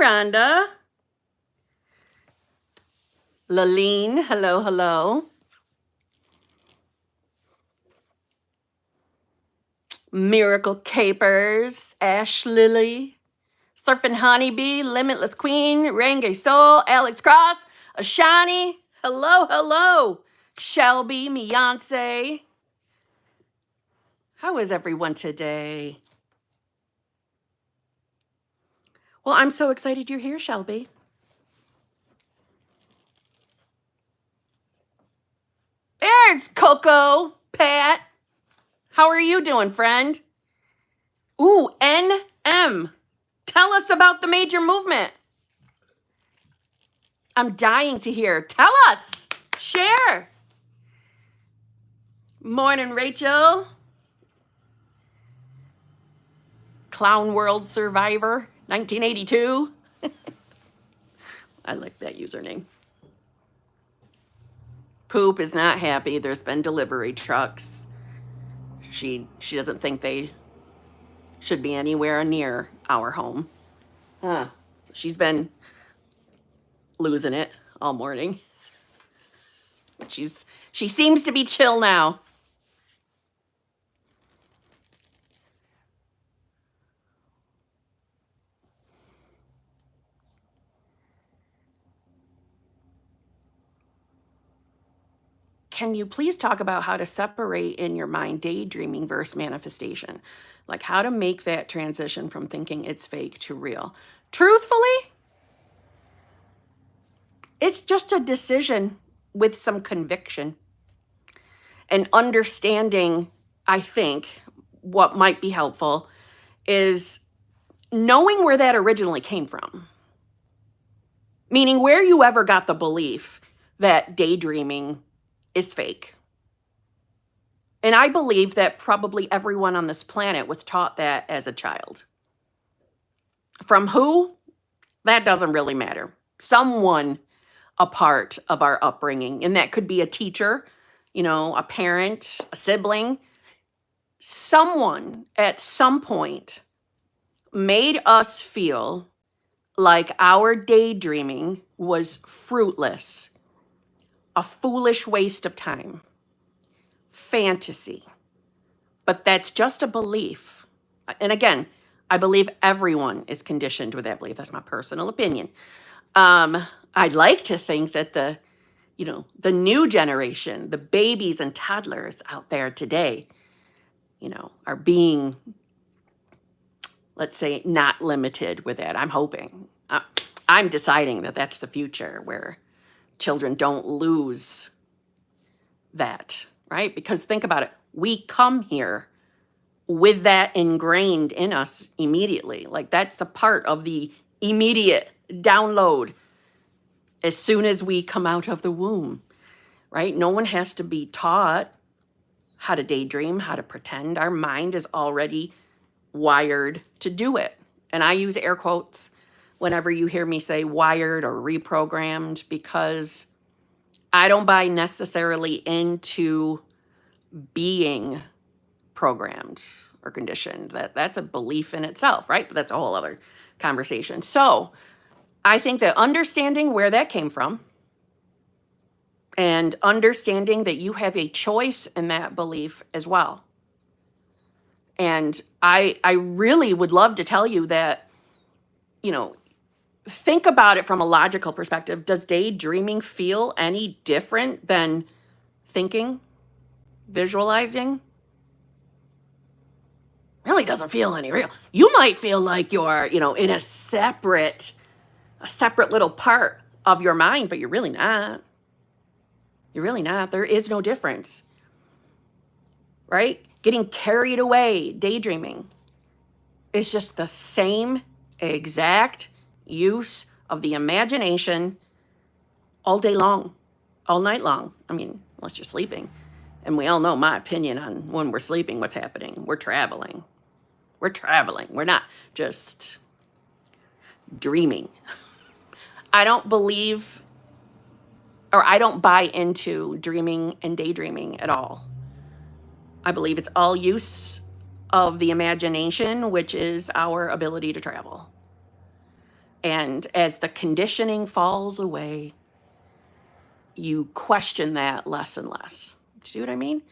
Rhonda. Laline, hello, hello. Miracle Capers, Ash Lily, Surfing Honeybee, Limitless Queen, Renge Soul, Alex Cross, Ashani, hello, hello. Shelby, Beyonce. How is everyone today? Well, I'm so excited you're here, Shelby. There's Coco, Pat. How are you doing, friend? Ooh, NM. Tell us about the major movement. I'm dying to hear. Tell us. Share. Morning, Rachel. Clown World Survivor, 1982. I like that username. Poop is not happy. There's been delivery trucks. She doesn't think they should be anywhere near our home. She's been losing it all morning. But she seems to be chill now. Can you please talk about how to separate in your mind daydreaming versus manifestation? Like how to make that transition from thinking it's fake to real. Truthfully, it's just a decision with some conviction and understanding. I think what might be helpful is knowing where that originally came from. Meaning where you ever got the belief that daydreaming is fake. And I believe that probably everyone on this planet was taught that as a child. From who? That doesn't really matter. Someone a part of our upbringing. And that could be a teacher, a parent, a sibling. Someone at some point made us feel like our daydreaming was fruitless, a foolish waste of time, fantasy. But that's just a belief. And again, I believe everyone is conditioned with that belief. That's my personal opinion. I'd like to think that the new generation, the babies and toddlers out there today, are being, let's say, not limited with that. I'm hoping. I'm deciding that that's the future where children don't lose that, right? Because think about it. We come here with that ingrained in us immediately. Like that's a part of the immediate download as soon as we come out of the womb, right? No one has to be taught how to daydream, how to pretend. Our mind is already wired to do it. And I use air quotes whenever you hear me say wired or reprogrammed, because I don't buy necessarily into being programmed or conditioned. That's a belief in itself, right? But that's a whole other conversation. So I think that understanding where that came from and understanding that you have a choice in that belief as well. And I really would love to tell you that, think about it from a logical perspective. Does daydreaming feel any different than thinking, visualizing? Really doesn't feel any real. You might feel like you're, in a separate little part of your mind, but you're really not. You're really not. There is no difference, right? Getting carried away, daydreaming, is just the same exact use of the imagination all day long, all night long. I mean, unless you're sleeping. And we all know my opinion on when we're sleeping, what's happening. We're traveling. We're traveling. We're not just dreaming. I don't believe, or I don't buy into dreaming and daydreaming at all. I believe it's all use of the imagination, which is our ability to travel. And as the conditioning falls away, you question that less and less. See what I mean?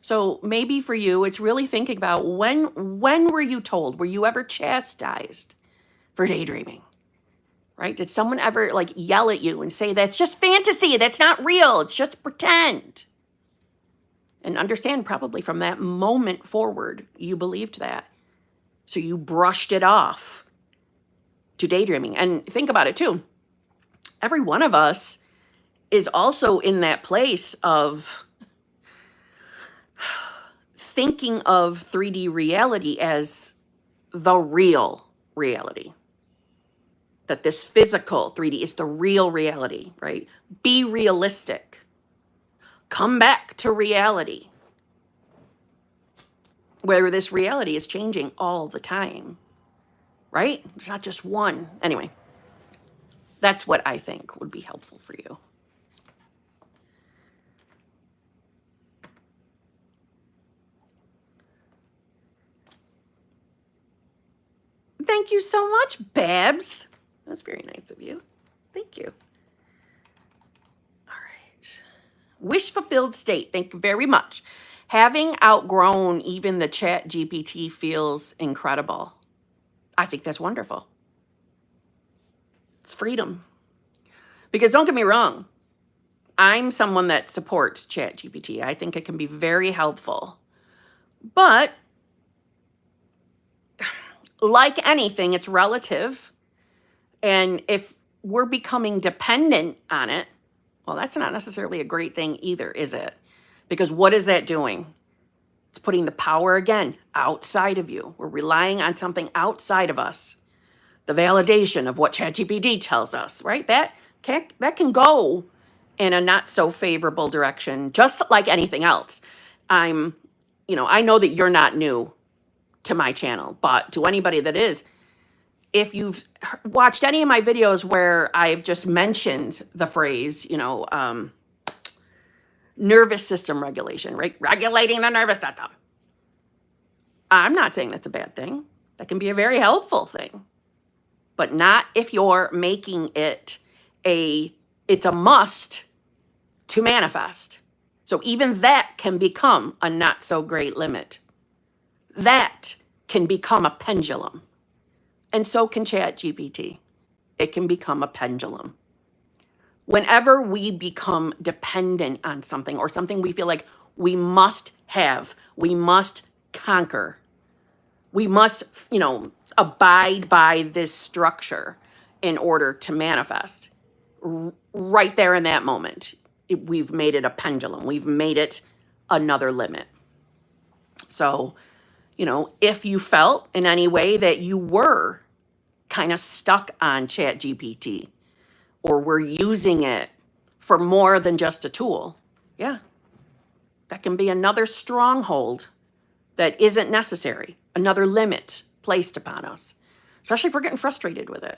So maybe for you, it's really thinking about when were you told? Were you ever chastised for daydreaming? Right? Did someone ever like yell at you and say, that's just fantasy, that's not real, it's just pretend? And understand probably from that moment forward, you believed that. So you brushed it off to daydreaming. And think about it too. Every one of us is also in that place of thinking of 3D reality as the real reality. That this physical 3D is the real reality, right? Be realistic. Come back to reality. Where this reality is changing all the time, right? There's not just one. Anyway, that's what I think would be helpful for you. Thank you so much, Babs. That's very nice of you. Thank you. All right. Wish fulfilled state. Thank you very much. Having outgrown even the Chat GPT feels incredible. I think that's wonderful. It's freedom. Because don't get me wrong, I'm someone that supports Chat GPT. I think it can be very helpful. But like anything, it's relative. And if we're becoming dependent on it, well, that's not necessarily a great thing either, is it? Because what is that doing? It's putting the power, again, outside of you. We're relying on something outside of us. The validation of what ChatGPT tells us, right? That can go in a not so favorable direction, just like anything else. I know that you're not new to my channel, but to anybody that is, if you've watched any of my videos where I've just mentioned the phrase, nervous system regulation, right? Regulating the nervous system. I'm not saying that's a bad thing. That can be a very helpful thing, but not if you're making it it's a must to manifest. So even that can become a not so great limit. That can become a pendulum. And so can ChatGPT. It can become a pendulum. Whenever we become dependent on something or something we feel like we must have, we must conquer, we must, abide by this structure in order to manifest, right there in that moment, we've made it a pendulum. We've made it another limit. So, if you felt in any way that you were kind of stuck on ChatGPT or were using it for more than just a tool, yeah, that can be another stronghold that isn't necessary, another limit placed upon us, especially if we're getting frustrated with it,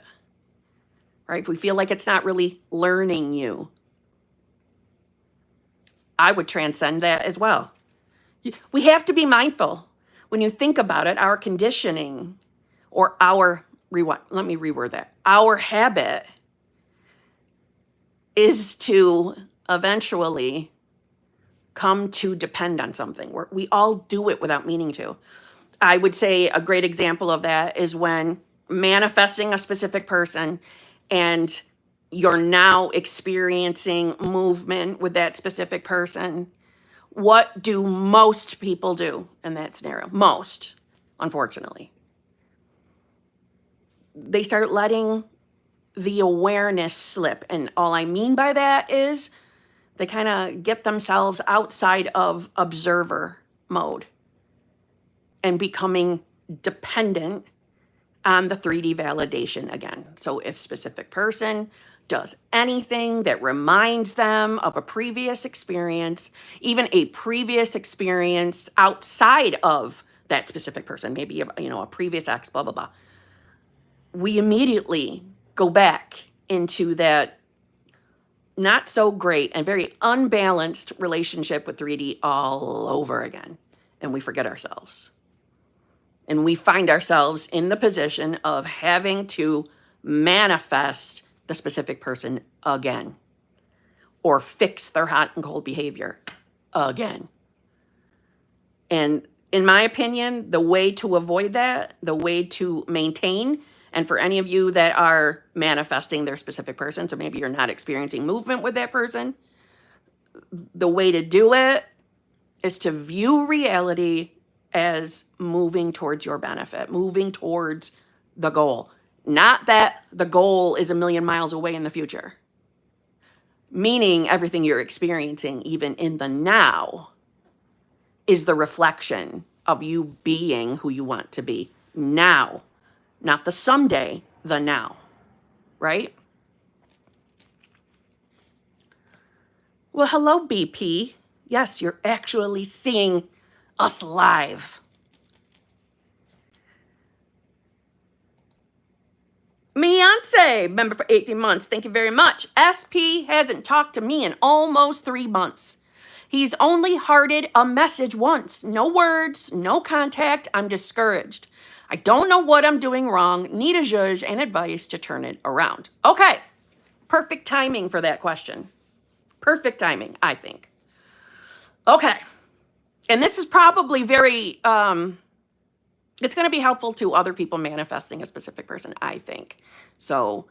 right? If we feel like it's not really learning you. I would transcend that as well. We have to be mindful. When you think about it, our conditioning or let me reword that. Our habit is to eventually come to depend on something. We all do it without meaning to. I would say a great example of that is when manifesting a specific person and you're now experiencing movement with that specific person. What do most people do in that scenario? Most, unfortunately. They start letting the awareness slip. And all I mean by that is they kind of get themselves outside of observer mode and becoming dependent on the 3D validation again. So if specific person does anything that reminds them of a previous experience, even a previous experience outside of that specific person, maybe a previous ex, blah, blah, blah, we immediately go back into that not so great and very unbalanced relationship with 3D all over again. And we forget ourselves. And we find ourselves in the position of having to manifest the specific person again, or fix their hot and cold behavior again. And in my opinion, the way to avoid that, the way to maintain, and for any of you that are manifesting their specific person, so maybe you're not experiencing movement with that person, the way to do it is to view reality as moving towards your benefit, moving towards the goal. Not that the goal is a million miles away in the future. Meaning everything you're experiencing, even in the now, is the reflection of you being who you want to be now. Not the someday, the now. Right? Well, hello, BP. Yes, you're actually seeing us live. Beyonce, member for 18 months. Thank you very much. SP hasn't talked to me in almost 3 months. He's only hearted a message once. No words, no contact. I'm discouraged. I don't know what I'm doing wrong. Need a judge and advice to turn it around. Okay. Perfect timing for that question. Perfect timing, I think. Okay. And this is probably very, it's going to be helpful to other people manifesting a specific person, I think. So,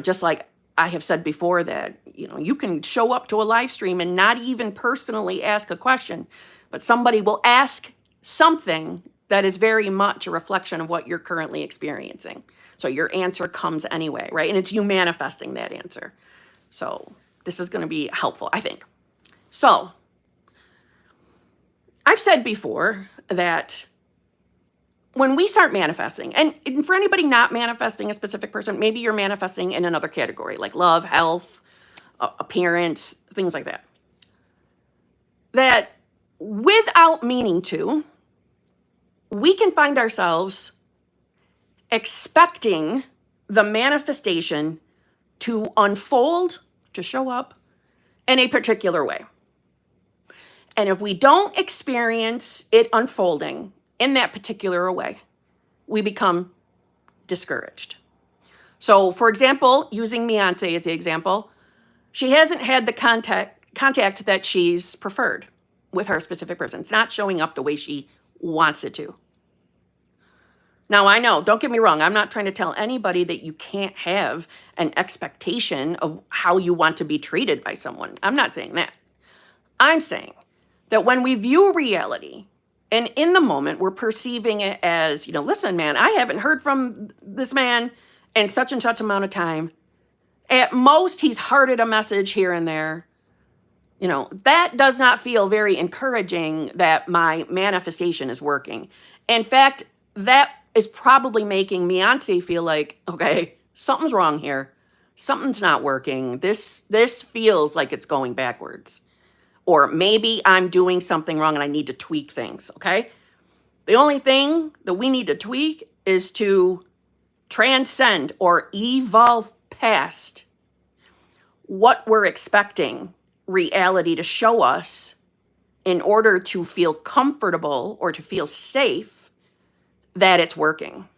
just like I have said before that, you can show up to a live stream and not even personally ask a question, but somebody will ask something that is very much a reflection of what you're currently experiencing. So your answer comes anyway, right? And it's you manifesting that answer. So this is going to be helpful, I think. So I've said before that when we start manifesting, and for anybody not manifesting a specific person, maybe you're manifesting in another category, like love, health, appearance, things like that. That without meaning to, we can find ourselves expecting the manifestation to unfold, to show up in a particular way. And if we don't experience it unfolding in that particular way, we become discouraged. So, for example, using Beyonce as the example, she hasn't had the contact that she's preferred with her specific person. It's not showing up the way she wants it to. Now, I know, don't get me wrong, I'm not trying to tell anybody that you can't have an expectation of how you want to be treated by someone. I'm not saying that. I'm saying that when we view reality, and in the moment, we're perceiving it as, listen, man, I haven't heard from this man in such and such amount of time. At most, he's hearted a message here and there. That does not feel very encouraging that my manifestation is working. In fact, that is probably making Beyonce feel like, okay, something's wrong here. Something's not working. This feels like it's going backwards. Or maybe I'm doing something wrong and I need to tweak things, okay? The only thing that we need to tweak is to transcend or evolve past what we're expecting reality to show us in order to feel comfortable or to feel safe that it's working.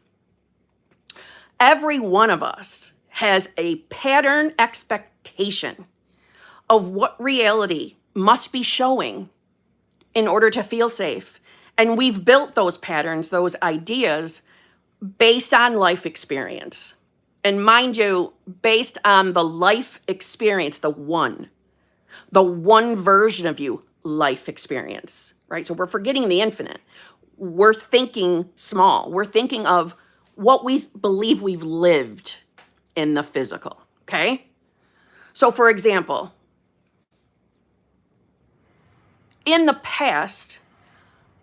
Every one of us has a pattern expectation of what reality must be showing in order to feel safe. And we've built those patterns, those ideas, based on life experience. And mind you, based on the life experience, the one version of you life experience, right? So we're forgetting the infinite. We're thinking small. We're thinking of what we believe we've lived in the physical, okay? So for example, in the past,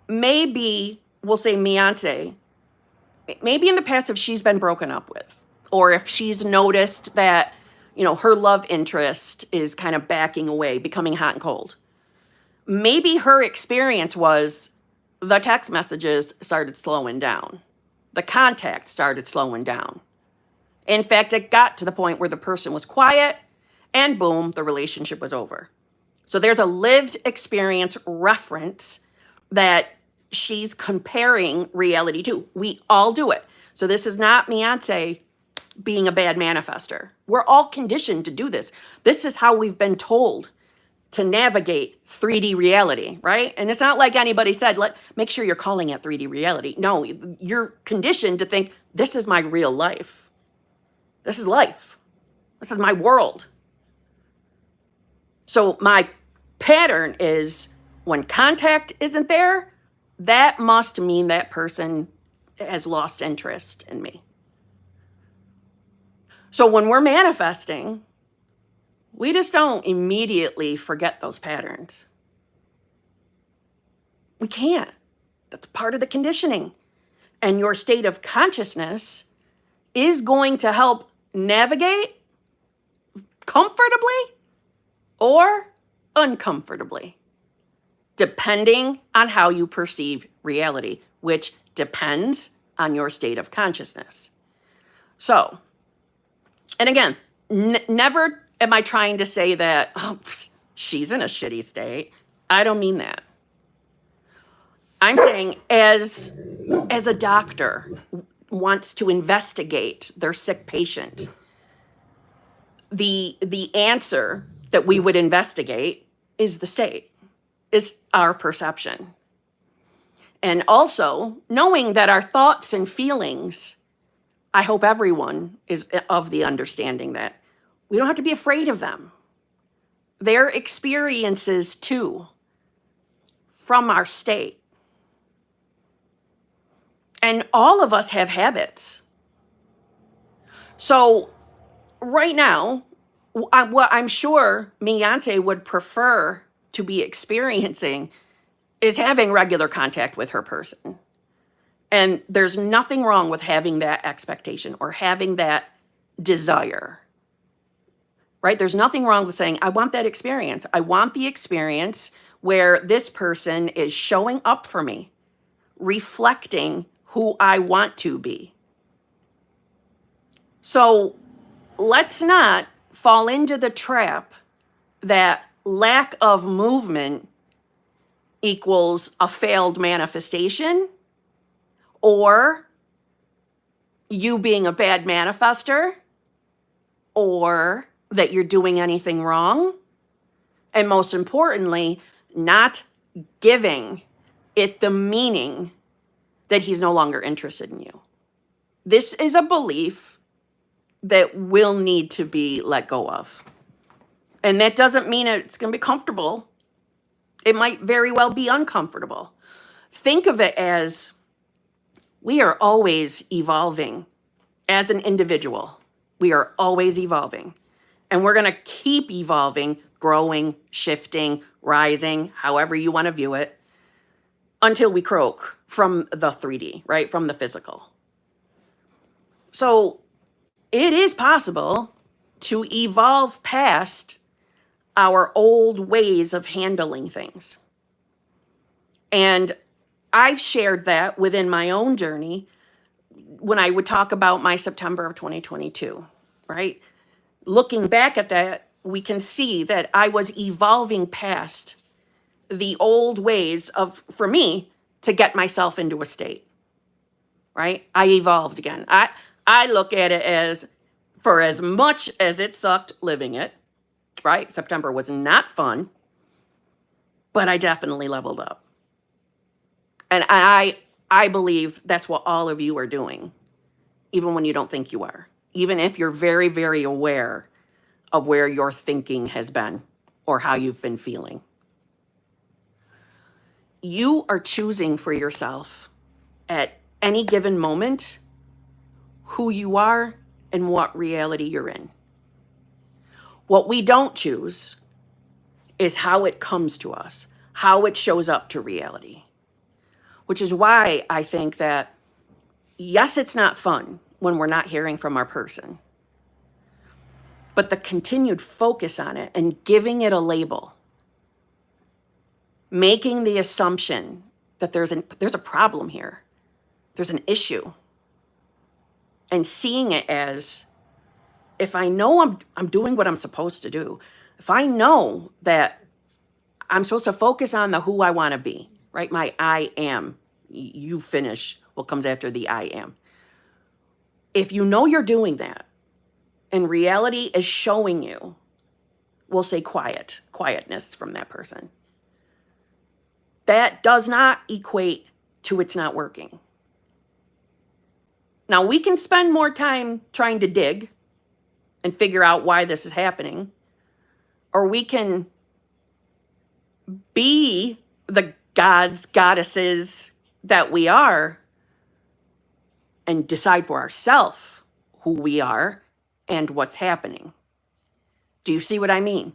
maybe we'll say Beyonce, maybe in the past if she's been broken up with, or if she's noticed that, her love interest is kind of backing away, becoming hot and cold. Maybe her experience was the text messages started slowing down. The contact started slowing down. In fact, it got to the point where the person was quiet and boom, the relationship was over. So there's a lived experience reference that she's comparing reality to. We all do it. So this is not Beyonce being a bad manifester. We're all conditioned to do this. This is how we've been told to navigate 3D reality, right? And it's not like anybody said, make sure you're calling it 3D reality. No, you're conditioned to think, this is my real life. This is life. This is my world. So my pattern is when contact isn't there, that must mean that person has lost interest in me. So when we're manifesting, we just don't immediately forget those patterns. We can't. That's part of the conditioning. And your state of consciousness is going to help navigate comfortably or uncomfortably, depending on how you perceive reality, which depends on your state of consciousness. So, and again, never am I trying to say that, oh, she's in a shitty state. I don't mean that. I'm saying as a doctor wants to investigate their sick patient, the answer that we would investigate is the state, is our perception. And also knowing that our thoughts and feelings, I hope everyone is of the understanding that we don't have to be afraid of them. They're experiences too, from our state. And all of us have habits. So right now, what I'm sure Beyonce would prefer to be experiencing is having regular contact with her person. And there's nothing wrong with having that expectation or having that desire, right? There's nothing wrong with saying, I want that experience. I want the experience where this person is showing up for me, reflecting who I want to be. So let's not fall into the trap that lack of movement equals a failed manifestation, or you being a bad manifester, or that you're doing anything wrong. And most importantly, not giving it the meaning that he's no longer interested in you. This is a belief that will need to be let go of. And that doesn't mean it's going to be comfortable. It might very well be uncomfortable. Think of it as we are always evolving as an individual. We are always evolving. And we're going to keep evolving, growing, shifting, rising, however you want to view it, until we croak from the 3D, right? From the physical. So it is possible to evolve past our old ways of handling things. And I've shared that within my own journey when I would talk about my September of 2022, right? Looking back at that, we can see that I was evolving past the old ways for me, to get myself into a state, right? I evolved again. I look at it as, for as much as it sucked living it, right? September was not fun, but I definitely leveled up. And I believe that's what all of you are doing, even when you don't think you are. Even if you're very, very aware of where your thinking has been or how you've been feeling. You are choosing for yourself at any given moment who you are and what reality you're in. What we don't choose is how it comes to us, how it shows up to reality. Which is why I think that, yes, it's not fun when we're not hearing from our person. But the continued focus on it and giving it a label, making the assumption that there's a problem here, there's an issue, and seeing it as, if I know I'm doing what I'm supposed to do, if I know that I'm supposed to focus on the who I want to be, right? My I am. You finish what comes after the I am. If you know you're doing that, and reality is showing you, we'll say quietness from that person, that does not equate to it's not working. Now, we can spend more time trying to dig and figure out why this is happening, or we can be the gods, goddesses that we are and decide for ourselves who we are and what's happening. Do you see what I mean?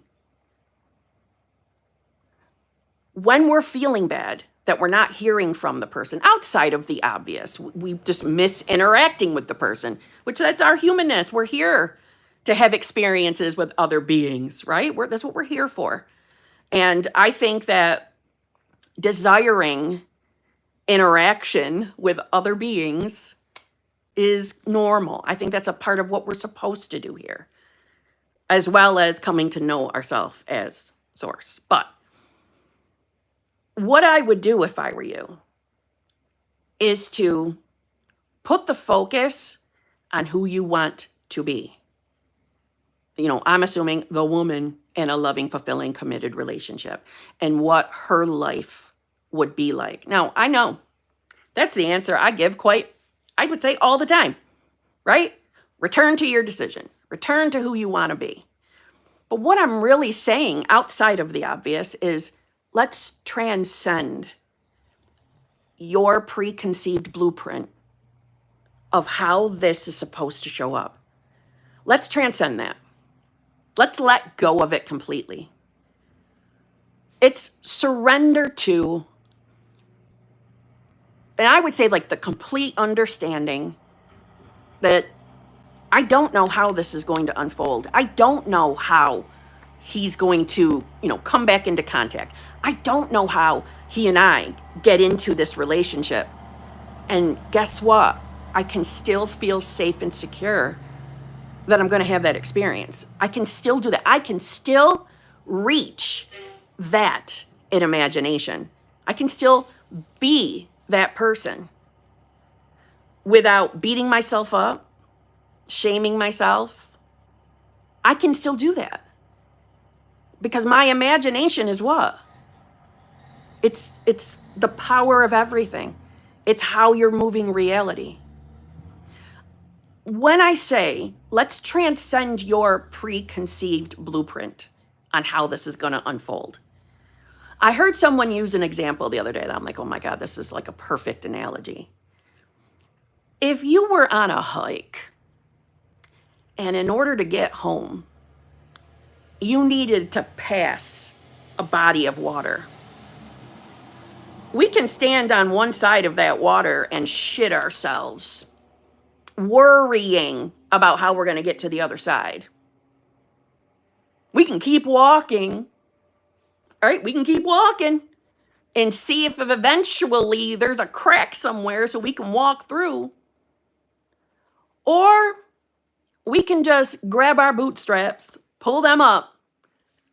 When we're feeling bad, that we're not hearing from the person outside of the obvious, we just miss interacting with the person, which that's our humanness. We're here to have experiences with other beings, right? That's what we're here for. And I think that desiring interaction with other beings is normal. I think that's a part of what we're supposed to do here, as well as coming to know ourselves as source. But what I would do if I were you is to put the focus on who you want to be. I'm assuming the woman in a loving, fulfilling, committed relationship and what her life would be like. Now, I know that's the answer I give I would say all the time, right? Return to your decision. Return to who you want to be. But what I'm really saying outside of the obvious is let's transcend your preconceived blueprint of how this is supposed to show up. Let's transcend that. Let's let go of it completely. It's surrender to, and I would say like the complete understanding that I don't know how this is going to unfold. I don't know how he's going to, come back into contact. I don't know how he and I get into this relationship. And guess what? I can still feel safe and secure that I'm going to have that experience. I can still do that. I can still reach that in imagination. I can still be that person without beating myself up, shaming myself. I can still do that. Because my imagination is what? It's the power of everything. It's how you're moving reality. When I say, let's transcend your preconceived blueprint on how this is going to unfold. I heard someone use an example the other day that I'm like, oh my God, this is like a perfect analogy. If you were on a hike and in order to get home, you needed to pass a body of water. We can stand on one side of that water and shit ourselves, worrying about how we're going to get to the other side. We can keep walking, all right? We can keep walking and see if eventually there's a crack somewhere so we can walk through. Or we can just grab our bootstraps, pull them up,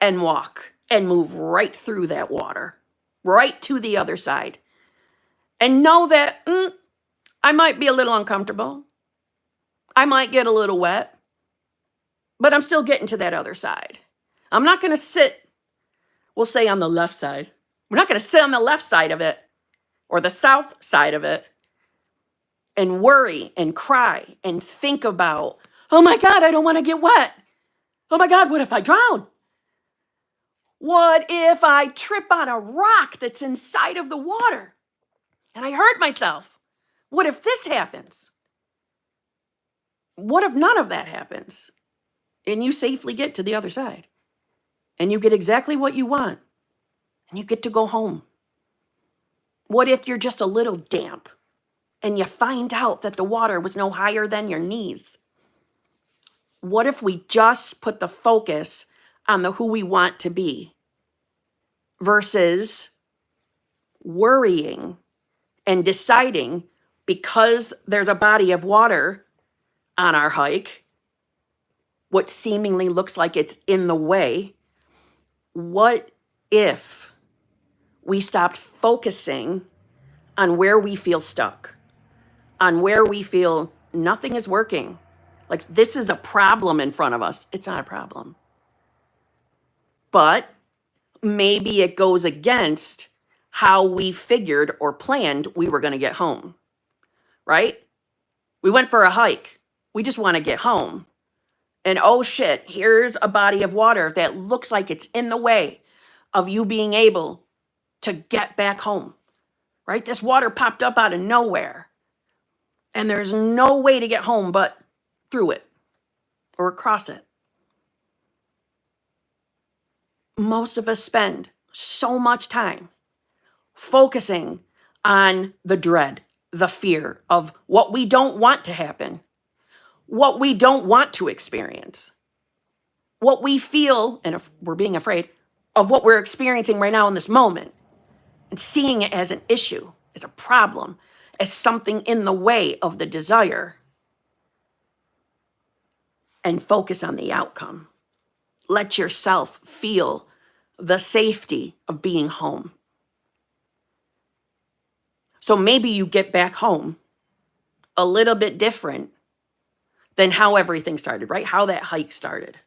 and walk and move right through that water, right to the other side. And know that I might be a little uncomfortable. I might get a little wet, but I'm still getting to that other side. I'm not going to sit, we'll say on the left side. We're not going to sit on the left side of it or the south side of it and worry and cry and think about, oh my God, I don't want to get wet. Oh my God, what if I drown? What if I trip on a rock that's inside of the water and I hurt myself? What if this happens? What if none of that happens and you safely get to the other side and you get exactly what you want and you get to go home? What if you're just a little damp and you find out that the water was no higher than your knees? What if we just put the focus on the who we want to be versus worrying and deciding because there's a body of water on our hike, what seemingly looks like it's in the way? What if we stopped focusing on where we feel stuck, on where we feel nothing is working, Like this is a problem in front of us. It's not a problem. But maybe it goes against how we figured or planned we were going to get home, right? We went for a hike. We just want to get home. And oh shit, here's a body of water that looks like it's in the way of you being able to get back home, right? This water popped up out of nowhere. And there's no way to get home but through it or across it. Most of us spend so much time focusing on the dread, the fear of what we don't want to happen, what we don't want to experience, what we feel, and if we're being afraid of what we're experiencing right now in this moment, and seeing it as an issue, as a problem, as something in the way of the desire, and focus on the outcome. Let yourself feel the safety of being home. So maybe you get back home a little bit different than how everything started, right? How that hike started.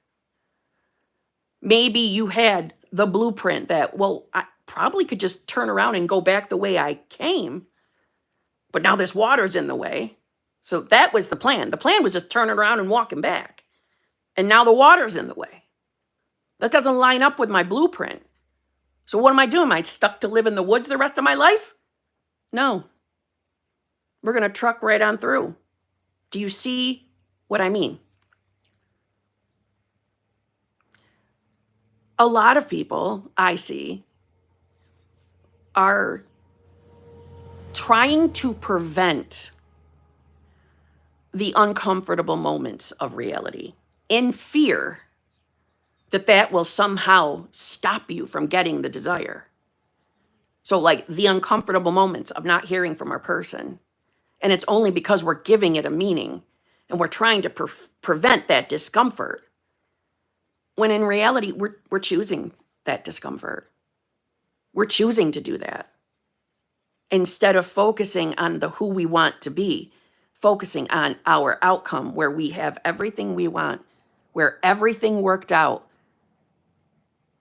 Maybe you had the blueprint that, well, I probably could just turn around and go back the way I came, but now this water's in the way. So that was the plan. The plan was just turning around and walking back. And now the water's in the way. That doesn't line up with my blueprint. So what am I doing? Am I stuck to live in the woods the rest of my life? No. We're going to truck right on through. Do you see what I mean? A lot of people I see are trying to prevent the uncomfortable moments of reality in fear that that will somehow stop you from getting the desire. So like the uncomfortable moments of not hearing from our person. And it's only because we're giving it a meaning and we're trying to prevent that discomfort. When in reality, we're choosing that discomfort. We're choosing to do that. Instead of focusing on the who we want to be, focusing on our outcome where we have everything we want, where everything worked out.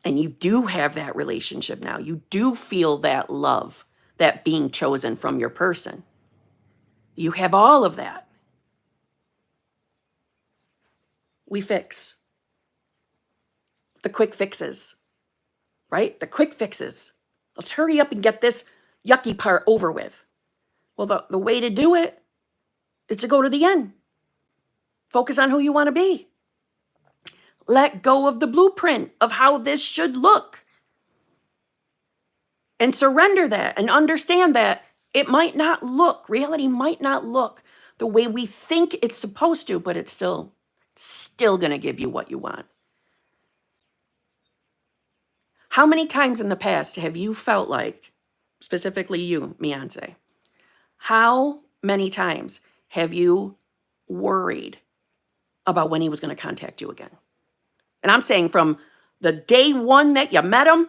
And you do have that relationship now. You do feel that love, that being chosen from your person. You have all of that. We fix the quick fixes, right? The quick fixes. Let's hurry up and get this yucky part over with. Well, the way to do it is to go to the end. Focus on who you want to be. Let go of the blueprint of how this should look. And surrender that and understand that it might not look, reality might not look the way we think it's supposed to, but it's still going to give you what you want. How many times in the past have you felt like, specifically you, Beyonce, how many times have you worried about when he was going to contact you again? And I'm saying from the day one that you met him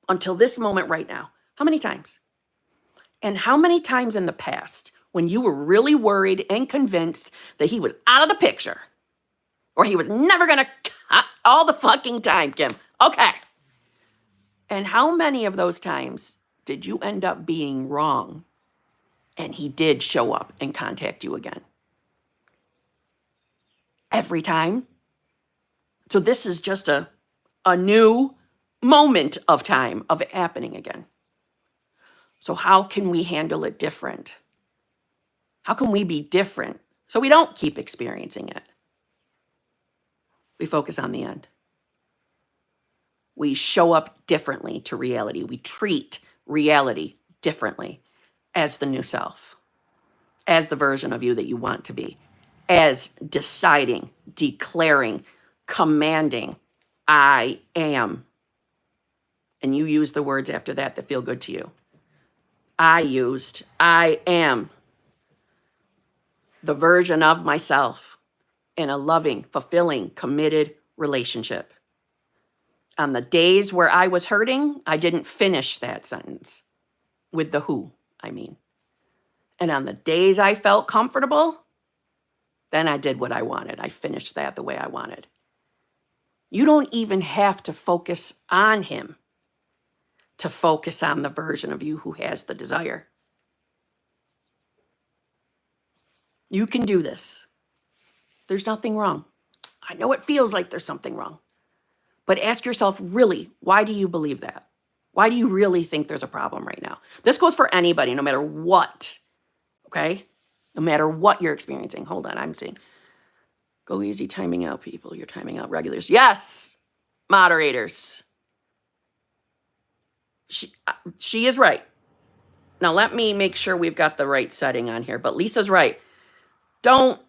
until this moment right now. How many times? And how many times in the past when you were really worried and convinced that he was out of the picture or he was never going to, all the fucking time, Kim. Okay. And how many of those times did you end up being wrong and he did show up and contact you again? Every time. So this is just a new moment of time of it happening again. So how can we handle it different? How can we be different so we don't keep experiencing it? We focus on the end. We show up differently to reality. We treat reality differently as the new self, as the version of you that you want to be, as deciding, declaring, commanding, I am. And you use the words after that that feel good to you. I am the version of myself in a loving, fulfilling, committed relationship. On the days where I was hurting, I didn't finish that sentence with the who, I mean. And on the days I felt comfortable, Then I did what I wanted. I finished that the way I wanted. You don't even have to focus on him to focus on the version of you who has the desire. You can do this. There's nothing wrong. I know it feels like there's something wrong. But ask yourself, really, why do you believe that? Why do you really think there's a problem right now? This goes for anybody, no matter what, okay? No matter what you're experiencing. Hold on, I'm seeing. Go easy timing out, people. You're timing out regulars. Yes, moderators. She is right. Now, let me make sure we've got the right setting on here. But Lisa's right. Don't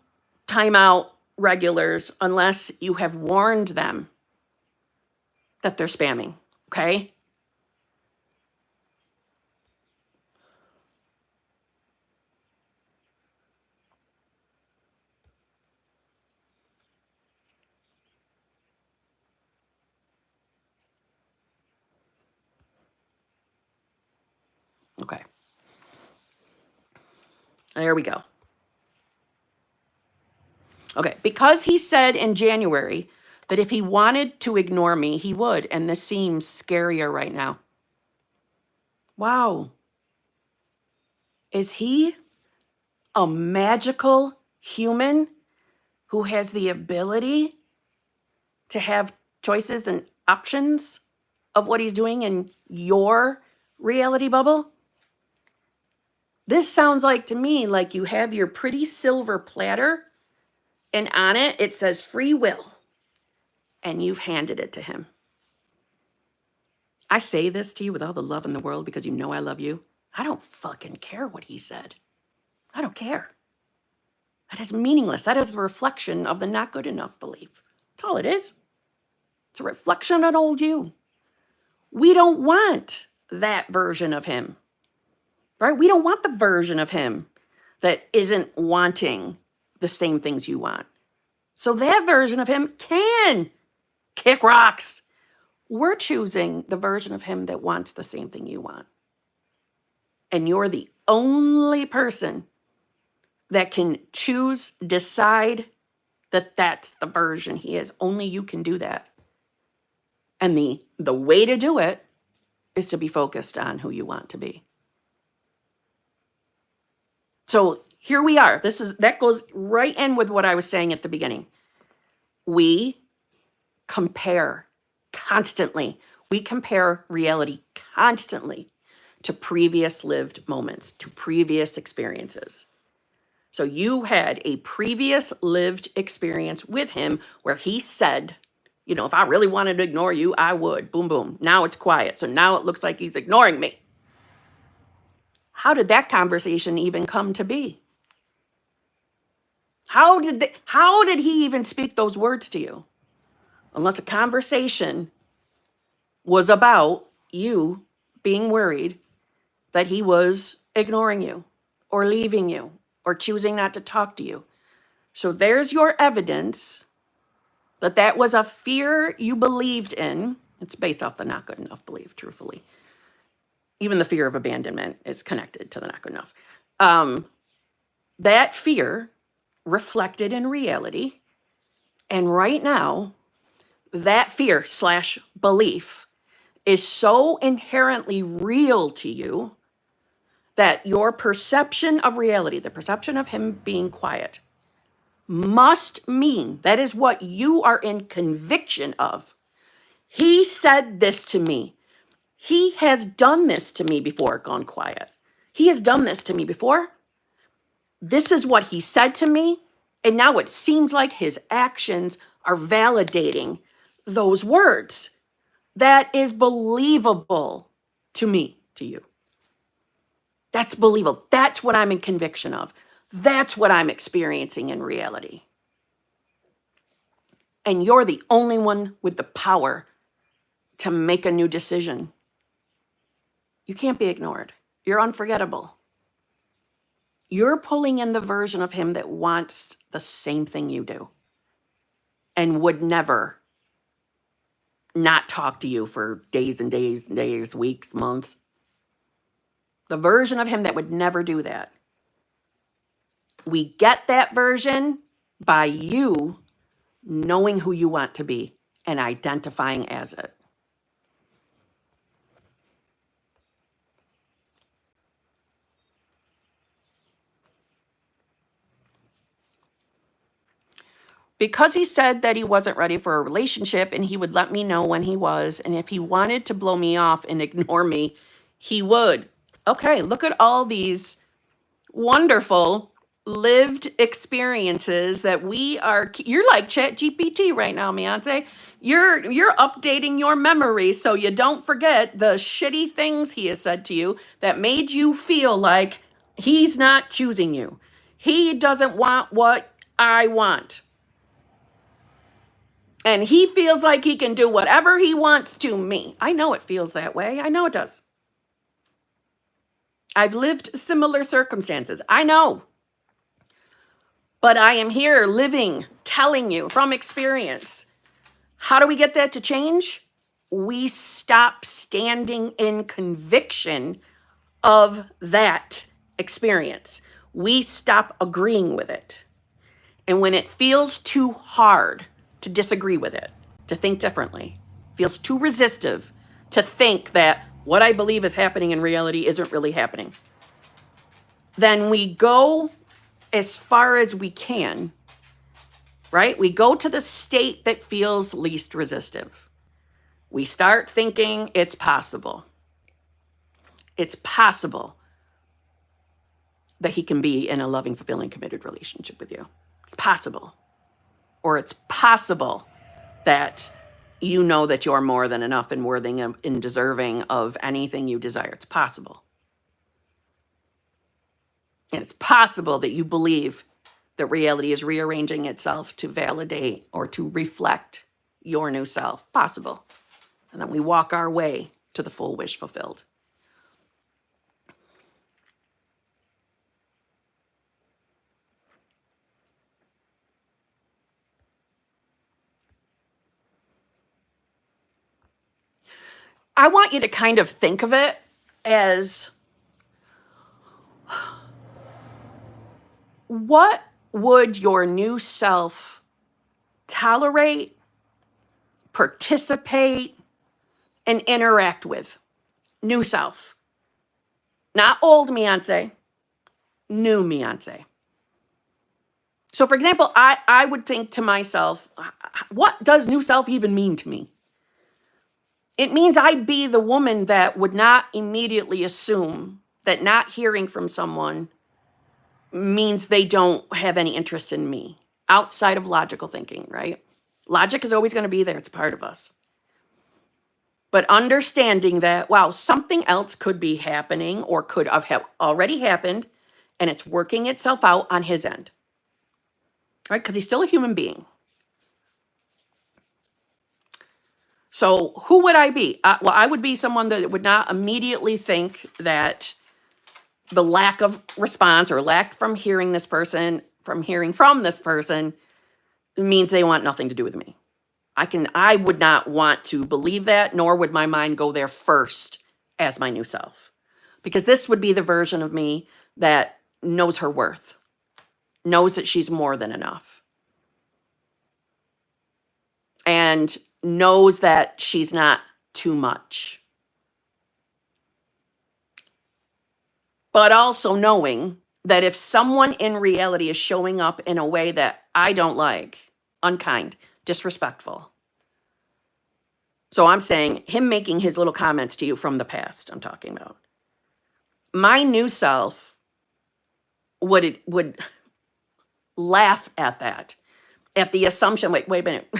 time out regulars unless you have warned them that they're spamming, okay? Okay. There we go. Okay, because he said in January that if he wanted to ignore me, he would, and this seems scarier right now. Wow. Is he a magical human who has the ability to have choices and options of what he's doing in your reality bubble? This sounds like to me like you have your pretty silver platter and on it, it says free will, and you've handed it to him. I say this to you with all the love in the world because you know I love you. I don't fucking care what he said. I don't care. That is meaningless. That is a reflection of the not good enough belief. That's all it is. It's a reflection on old you. We don't want that version of him, right? We don't want the version of him that isn't wanting the same things you want. So that version of him can kick rocks. We're choosing the version of him that wants the same thing you want. And you're the only person that can choose, decide that that's the version he is. Only you can do that. And the way to do it is to be focused on who you want to be. So here we are. That goes right in with what I was saying at the beginning. We compare constantly. We compare reality constantly to previous lived moments, to previous experiences. So you had a previous lived experience with him where he said, you know, if I really wanted to ignore you, I would. Boom, boom. Now it's quiet. So now it looks like he's ignoring me. How did that conversation even come to be? How did he even speak those words to you? Unless a conversation was about you being worried that he was ignoring you or leaving you or choosing not to talk to you. So there's your evidence that that was a fear you believed in. It's based off the not good enough belief, truthfully. Even the fear of abandonment is connected to the not good enough. That fear reflected in reality. And right now, that fear / belief is so inherently real to you that your perception of reality, the perception of him being quiet, must mean that is what you are in conviction of. He said this to me. He has done this to me before, gone quiet. He has done this to me before. This is what he said to me. And now it seems like his actions are validating those words. That is believable to me, to you. That's believable. That's what I'm in conviction of. That's what I'm experiencing in reality. And you're the only one with the power to make a new decision. You can't be ignored. You're unforgettable. You're pulling in the version of him that wants the same thing you do and would never not talk to you for days and days and days, weeks, months. The version of him that would never do that. We get that version by you knowing who you want to be and identifying as it. Because he said that he wasn't ready for a relationship and he would let me know when he was, and if he wanted to blow me off and ignore me, he would. Okay, look at all these wonderful lived experiences that you're like Chat GPT right now, Beyonce. You're updating your memory so you don't forget the shitty things he has said to you that made you feel like he's not choosing you. He doesn't want what I want. And he feels like he can do whatever he wants to me. I know it feels that way. I know it does. I've lived similar circumstances. I know. But I am here living, telling you from experience. How do we get that to change? We stop standing in conviction of that experience. We stop agreeing with it. And when it feels too hard to disagree with it, to think differently, feels too resistive to think that what I believe is happening in reality isn't really happening, then we go as far as we can, right? We go to the state that feels least resistive. We start thinking it's possible. It's possible that he can be in a loving, fulfilling, committed relationship with you. It's possible. Or it's possible that you know that you're more than enough and worthy and deserving of anything you desire. It's possible. And it's possible that you believe that reality is rearranging itself to validate or to reflect your new self. Possible. And then we walk our way to the full wish fulfilled. I want you to kind of think of it as, what would your new self tolerate, participate, and interact with? New self. Not old Beyonce, new Beyonce. So for example, I would think to myself, what does new self even mean to me? It means I'd be the woman that would not immediately assume that not hearing from someone means they don't have any interest in me outside of logical thinking, right? Logic is always going to be there. It's part of us. But understanding that, wow, something else could be happening or could have already happened, and it's working itself out on his end, right? Because he's still a human being. So who would I be? Well, I would be someone that would not immediately think that the lack of response or lack from hearing from this person means they want nothing to do with me. I would not want to believe that, nor would my mind go there first as my new self. Because this would be the version of me that knows her worth, knows that she's more than enough, and knows that she's not too much. But also knowing that if someone in reality is showing up in a way that I don't like, unkind, disrespectful. So I'm saying him making his little comments to you from the past, I'm talking about. My new self would laugh at that, at the assumption, wait a minute.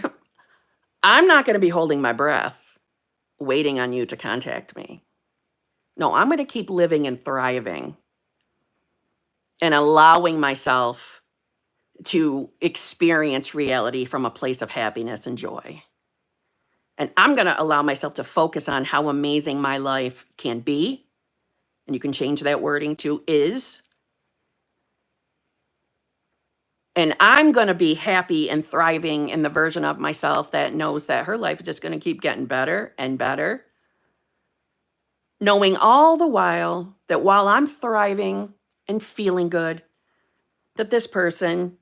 I'm not going to be holding my breath waiting on you to contact me. No, I'm going to keep living and thriving and allowing myself to experience reality from a place of happiness and joy. And I'm going to allow myself to focus on how amazing my life can be. And you can change that wording to is. And I'm going to be happy and thriving in the version of myself that knows that her life is just going to keep getting better and better. Knowing all the while that while I'm thriving and feeling good, that this person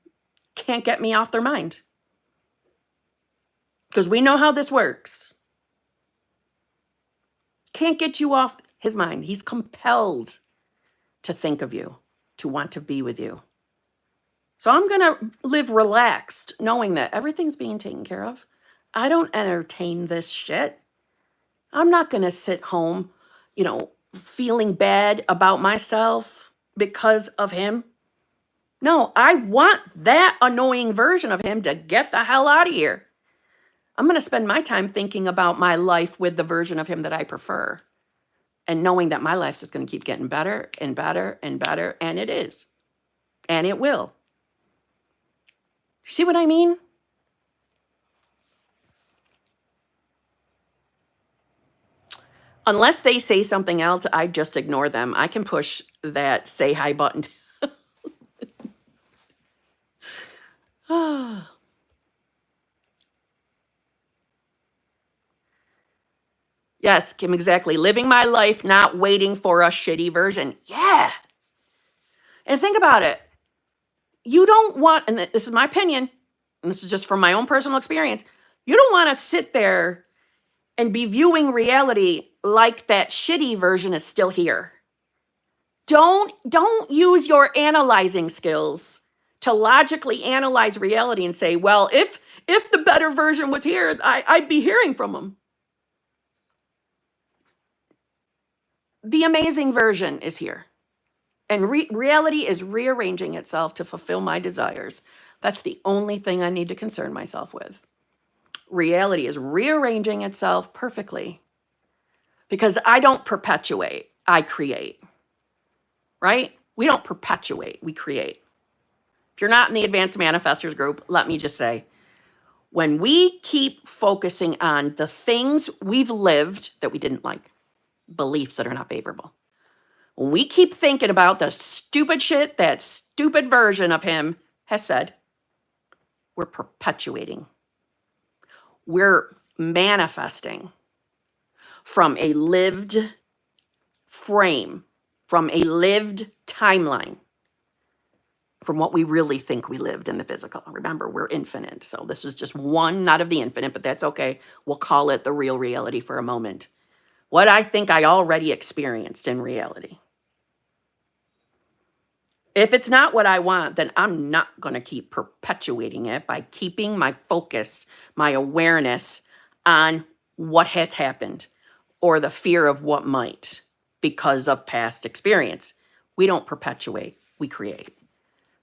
can't get me off their mind. Because we know how this works. Can't get you off his mind. He's compelled to think of you, to want to be with you. So I'm going to live relaxed, knowing that everything's being taken care of. I don't entertain this shit. I'm not going to sit home, feeling bad about myself because of him. No, I want that annoying version of him to get the hell out of here. I'm going to spend my time thinking about my life with the version of him that I prefer, and knowing that my life's just going to keep getting better and better and better, and it is. And it will. See what I mean? Unless they say something else, I just ignore them. I can push that say hi button. Yes, Kim, exactly. Living my life, not waiting for a shitty version. Yeah. And think about it. You don't want, and this is my opinion, and this is just from my own personal experience, you don't want to sit there and be viewing reality like that shitty version is still here. Don't use your analyzing skills to logically analyze reality and say, well, if the better version was here, I'd be hearing from him. The amazing version is here. And reality is rearranging itself to fulfill my desires. That's the only thing I need to concern myself with. Reality is rearranging itself perfectly. Because I don't perpetuate, I create. Right? We don't perpetuate, we create. If you're not in the Advanced Manifestors group, let me just say, when we keep focusing on the things we've lived that we didn't like, beliefs that are not favorable, when we keep thinking about the stupid shit that stupid version of him has said, we're perpetuating. We're manifesting from a lived frame, from a lived timeline, from what we really think we lived in the physical. Remember, we're infinite. So this is just one, not of the infinite, but that's okay. We'll call it the real reality for a moment. What I think I already experienced in reality. If it's not what I want, then I'm not going to keep perpetuating it by keeping my focus, my awareness on what has happened or the fear of what might because of past experience. We don't perpetuate, we create.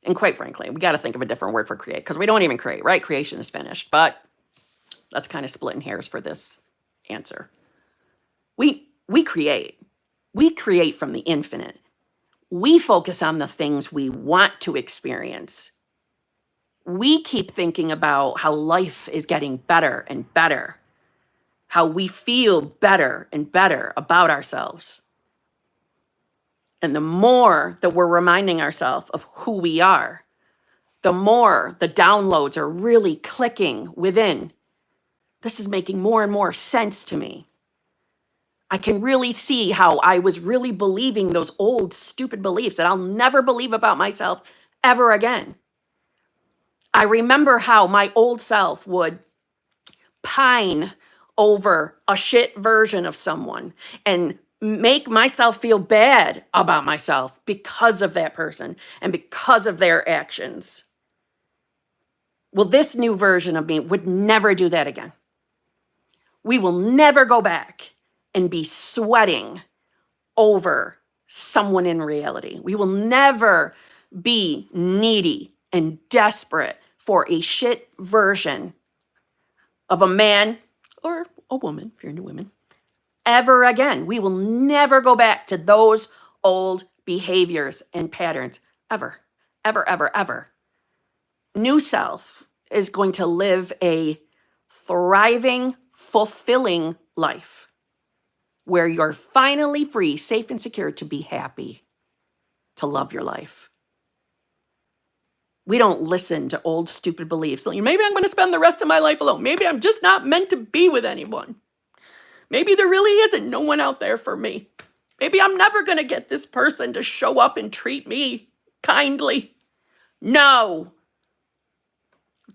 And quite frankly, we got to think of a different word for create because we don't even create, right? Creation is finished, but that's kind of splitting hairs for this answer. We create. We create from the infinite. We focus on the things we want to experience. We keep thinking about how life is getting better and better, how we feel better and better about ourselves. And the more that we're reminding ourselves of who we are, the more the downloads are really clicking within. This is making more and more sense to me. I can really see how I was really believing those old stupid beliefs that I'll never believe about myself ever again. I remember how my old self would pine over a shit version of someone and make myself feel bad about myself because of that person and because of their actions. Well, this new version of me would never do that again. We will never go back and be sweating over someone in reality. We will never be needy and desperate for a shit version of a man or a woman, if you're into women, ever again. We will never go back to those old behaviors and patterns ever, ever, ever, ever. New self is going to live a thriving, fulfilling life where you're finally free, safe, and secure to be happy, to love your life. We don't listen to old, stupid beliefs. Like, maybe I'm going to spend the rest of my life alone. Maybe I'm just not meant to be with anyone. Maybe there really isn't no one out there for me. Maybe I'm never going to get this person to show up and treat me kindly. No.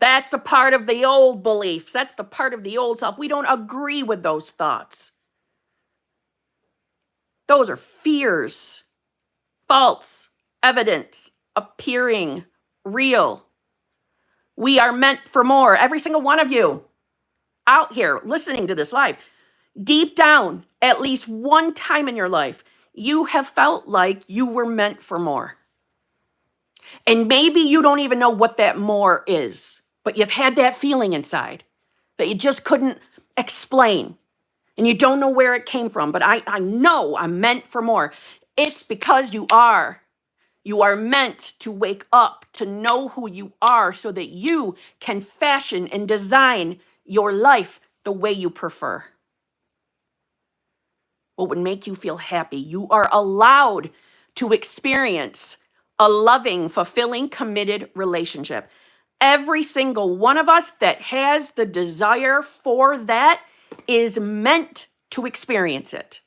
That's a part of the old beliefs. That's the part of the old self. We don't agree with those thoughts. Those are fears, false evidence, appearing real. We are meant for more. Every single one of you out here listening to this live, deep down, at least one time in your life, you have felt like you were meant for more. And maybe you don't even know what that more is, but you've had that feeling inside that you just couldn't explain. And you don't know where it came from, but I know I'm meant for more. It's because you are. You are meant to wake up, to know who you are so that you can fashion and design your life the way you prefer. What would make you feel happy? You are allowed to experience a loving, fulfilling, committed relationship. Every single one of us that has the desire for that is meant to experience it.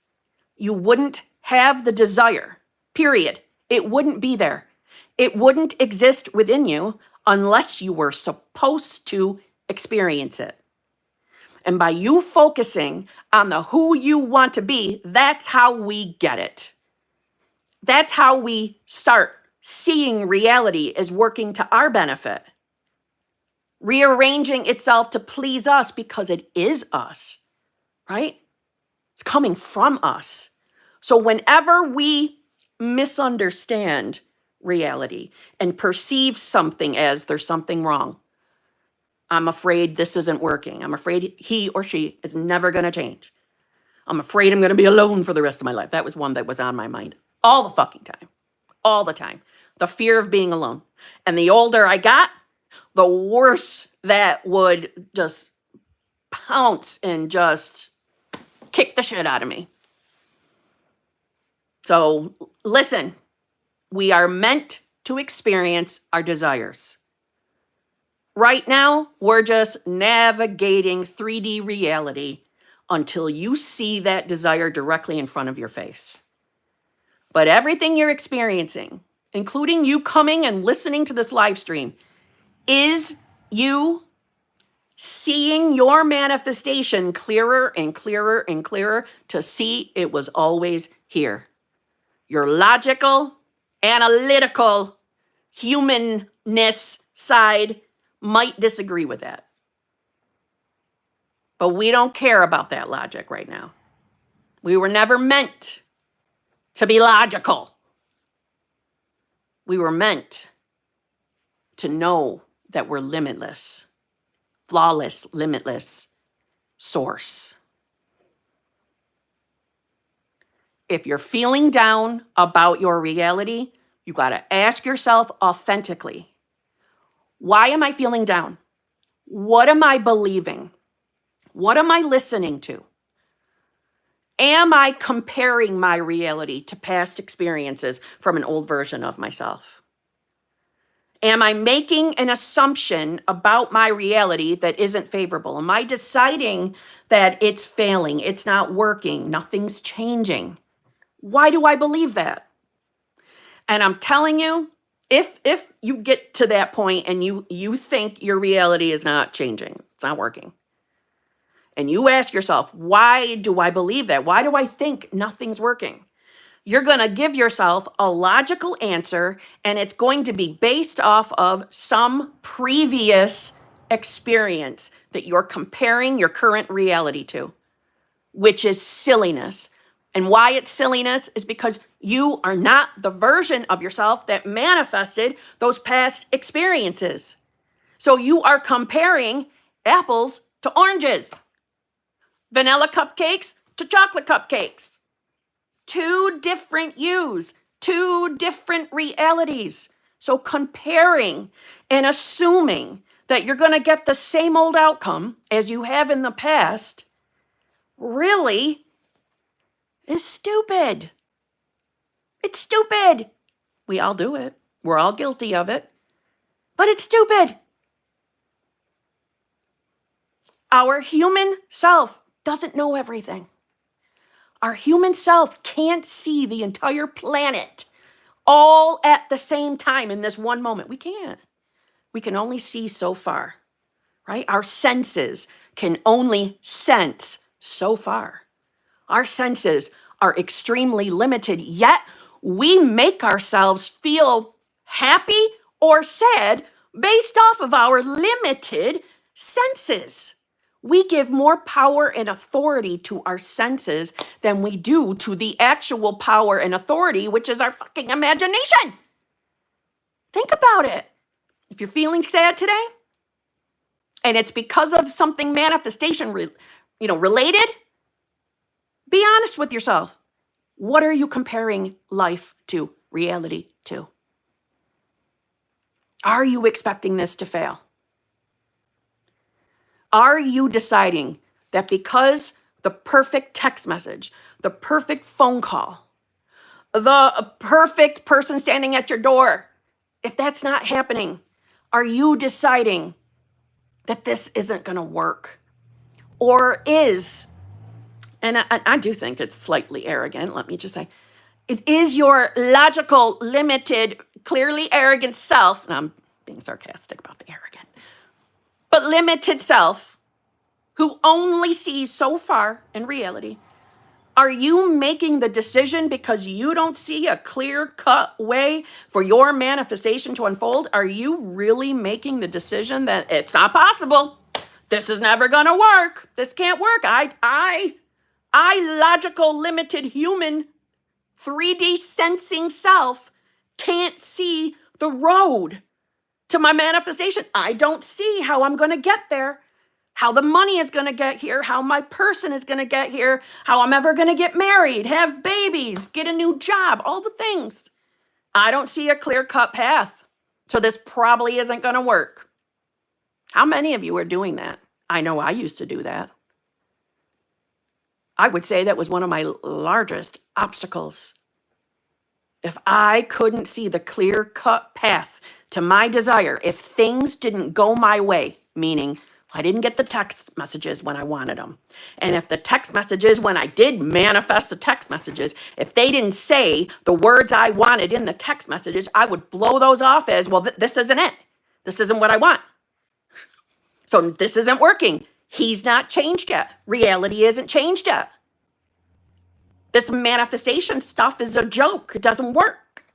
You wouldn't have the desire, period. It wouldn't be there. It wouldn't exist within you unless you were supposed to experience it. And by you focusing on the who you want to be, that's how we get it. That's how we start seeing reality as working to our benefit, rearranging itself to please us because it is us, right? It's coming from us. So whenever we misunderstand reality and perceive something as there's something wrong, I'm afraid this isn't working. I'm afraid he or she is never going to change. I'm afraid I'm going to be alone for the rest of my life. That was one that was on my mind all the fucking time. All the time. The fear of being alone. And the older I got, the worse that would just pounce and just kick the shit out of me. So listen, we are meant to experience our desires. Right now, we're just navigating 3D reality until you see that desire directly in front of your face. But everything you're experiencing, including you coming and listening to this live stream, is you seeing your manifestation clearer and clearer and clearer to see it was always here. Your logical, analytical, humanness side might disagree with that. But we don't care about that logic right now. We were never meant to be logical. We were meant to know that we're limitless, flawless, limitless source. If you're feeling down about your reality, you got to ask yourself authentically, why am I feeling down? What am I believing? What am I listening to? Am I comparing my reality to past experiences from an old version of myself? Am I making an assumption about my reality that isn't favorable? Am I deciding that it's failing, it's not working, nothing's changing? Why do I believe that? And I'm telling you, if you get to that point and you think your reality is not changing, it's not working, and you ask yourself, why do I believe that? Why do I think nothing's working? You're going to give yourself a logical answer, and it's going to be based off of some previous experience that you're comparing your current reality to, which is silliness. And why it's silliness is because you are not the version of yourself that manifested those past experiences. So you are comparing apples to oranges, vanilla cupcakes to chocolate cupcakes. Two different yous, two different realities. So comparing and assuming that you're going to get the same old outcome as you have in the past really is stupid. It's stupid. We all do it. We're all guilty of it. But it's stupid. Our human self doesn't know everything. Our human self can't see the entire planet all at the same time in this one moment. We can't. we can only see so far, right? Our senses can only sense so far. Our senses are extremely limited, yet we make ourselves feel happy or sad based off of our limited senses. We give more power and authority to our senses than we do to the actual power and authority, which is our fucking imagination. Think about it. If you're feeling sad today, and it's because of something manifestation related, be honest with yourself. What are you comparing life to, reality to? Are you expecting this to fail? Are you deciding that because the perfect text message, the perfect phone call, the perfect person standing at your door, if that's not happening, are you deciding that this isn't going to work? Or is, and I do think it's slightly arrogant, let me just say, it is your logical, limited, clearly arrogant self, and I'm being sarcastic about the arrogant, but limited self who only sees so far in reality. Are you making the decision because you don't see a clear-cut way for your manifestation to unfold? Are you really making the decision that it's not possible? This is never going to work. This can't work. I logical, limited human 3D sensing self can't see the road to my manifestation. I don't see how I'm going to get there, how the money is going to get here, how my person is going to get here, how I'm ever going to get married, have babies, get a new job, all the things. I don't see a clear-cut path. So this probably isn't going to work. How many of you are doing that? I know I used to do that. I would say that was one of my largest obstacles. If I couldn't see the clear-cut path to my desire, if things didn't go my way, meaning I didn't get the text messages when I wanted them, and if the text messages, when I did manifest the text messages, if they didn't say the words I wanted in the text messages, I would blow those off as, well, this isn't it. This isn't what I want. So this isn't working. He's not changed yet. Reality isn't changed yet. This manifestation stuff is a joke. It doesn't work.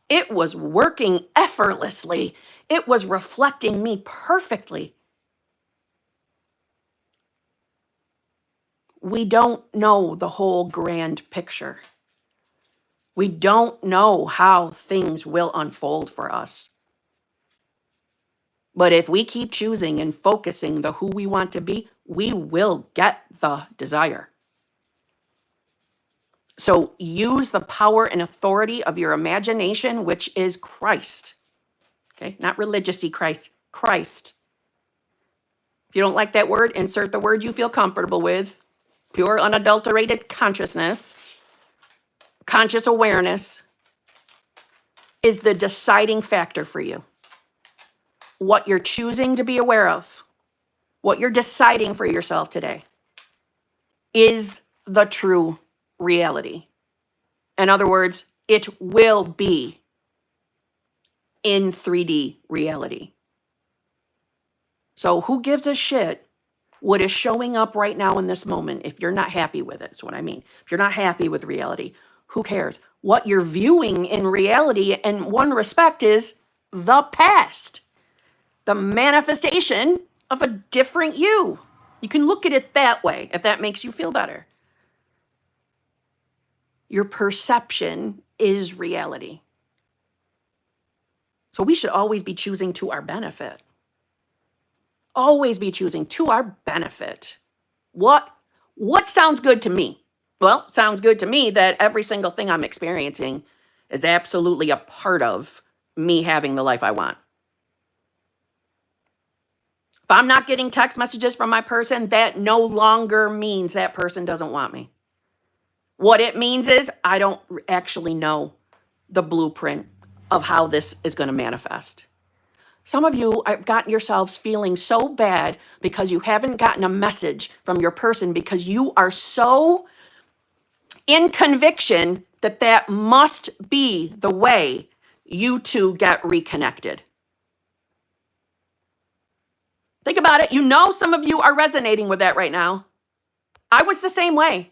It was working effortlessly. It was reflecting me perfectly. We don't know the whole grand picture. We don't know how things will unfold for us. But if we keep choosing and focusing the who we want to be, we will get the desire. So use the power and authority of your imagination, which is Christ. Okay, not religiousy Christ, Christ. If you don't like that word, insert the word you feel comfortable with. Pure, unadulterated consciousness, conscious awareness is the deciding factor for you. What you're choosing to be aware of, what you're deciding for yourself today is the true reality. In other words, it will be in 3D reality. So who gives a shit what is showing up right now in this moment if you're not happy with it? That's what I mean. If you're not happy with reality, who cares? What you're viewing in reality, in one respect, is the past. The manifestation of a different you. You can look at it that way, if that makes you feel better. Your perception is reality. So we should always be choosing to our benefit. Always be choosing to our benefit. What sounds good to me? Well, it sounds good to me that every single thing I'm experiencing is absolutely a part of me having the life I want. If I'm not getting text messages from my person, that no longer means that person doesn't want me. What it means is I don't actually know the blueprint of how this is going to manifest. Some of you have gotten yourselves feeling so bad because you haven't gotten a message from your person because you are so in conviction that that must be the way you two get reconnected. Think about it. You know, some of you are resonating with that right now. I was the same way.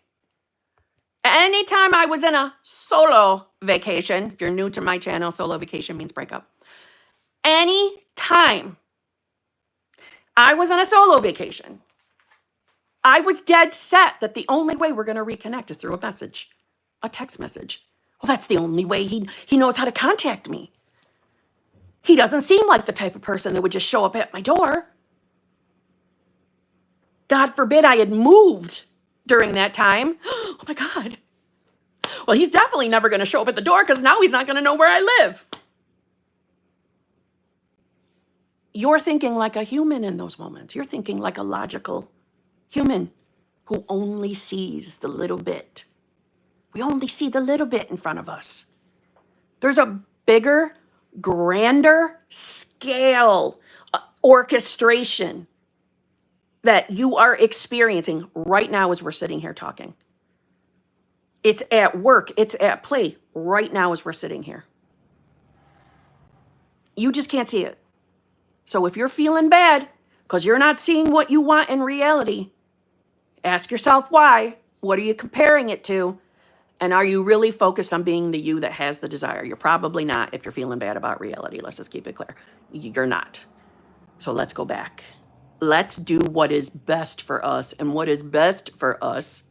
Anytime I was in a solo vacation, if you're new to my channel, solo vacation means breakup. Anytime I was on a solo vacation, I was dead set that the only way we're going to reconnect is through a message, a text message. Well, that's the only way he knows how to contact me. He doesn't seem like the type of person that would just show up at my door. God forbid I had moved during that time. Oh my God. Well, he's definitely never going to show up at the door because now he's not going to know where I live. You're thinking like a human in those moments. You're thinking like a logical human who only sees the little bit. We only see the little bit in front of us. There's a bigger, grander scale orchestration that you are experiencing right now as we're sitting here talking. It's at work, it's at play right now as we're sitting here. You just can't see it. So if you're feeling bad because you're not seeing what you want in reality, ask yourself why. What are you comparing it to? And are you really focused on being the you that has the desire? You're probably not if you're feeling bad about reality. Let's just keep it clear. You're not. So let's go back. Let's do what is best for us. And what is best for us,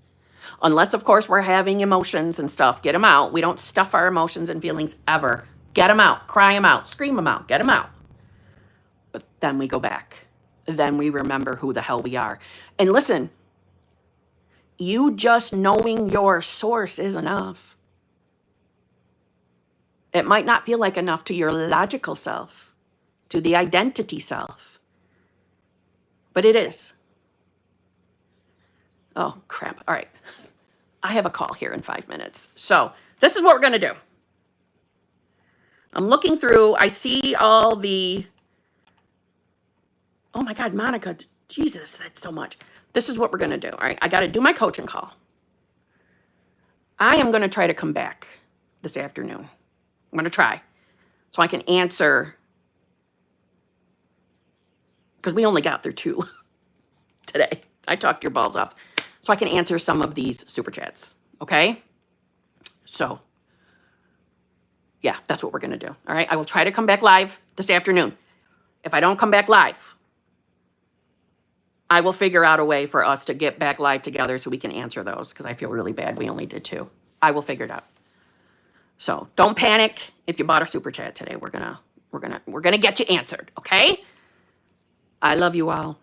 unless, of course, we're having emotions and stuff, get them out. We don't stuff our emotions and feelings ever. Get them out. Cry them out. Scream them out. Get them out. But then we go back. Then we remember who the hell we are. And listen, you just knowing your source is enough. It might not feel like enough to your logical self, to the identity self, but it is. Oh, crap. All right. I have a call here in 5 minutes. So this is what we're going to do. I'm looking through. I see all the... Oh, my God, Monica. Jesus, that's so much. This is what we're going to do. All right. I got to do my coaching call. I am going to try to come back this afternoon. I'm going to try so I can answer, because we only got through 2 today. I talked your balls off. So I can answer some of these super chats. Okay? So, yeah, that's what we're going to do. All right? I will try to come back live this afternoon. If I don't come back live, I will figure out a way for us to get back live together so we can answer those, because I feel really bad. We only did 2. I will figure it out. So don't panic if you bought a super chat today. We're gonna get you answered, okay? I love you all.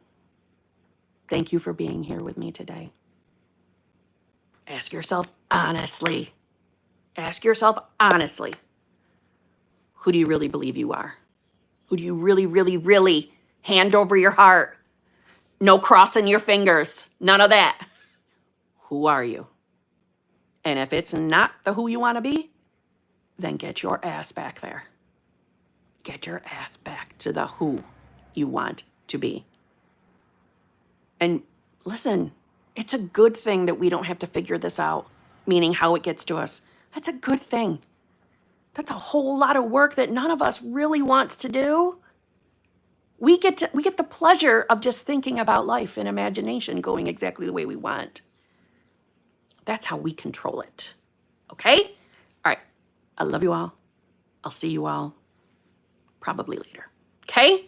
Thank you for being here with me today. Ask yourself honestly. Ask yourself honestly. Who do you really believe you are? Who do you really, really, really hand over your heart? No crossing your fingers. None of that. Who are you? And if it's not the who you want to be, then get your ass back there. Get your ass back to the who you want to be. And listen, it's a good thing that we don't have to figure this out, meaning how it gets to us. That's a good thing. That's a whole lot of work that none of us really wants to do. We get the pleasure of just thinking about life and imagination going exactly the way we want. That's how we control it. Okay? All right. I love you all. I'll see you all probably later. Okay?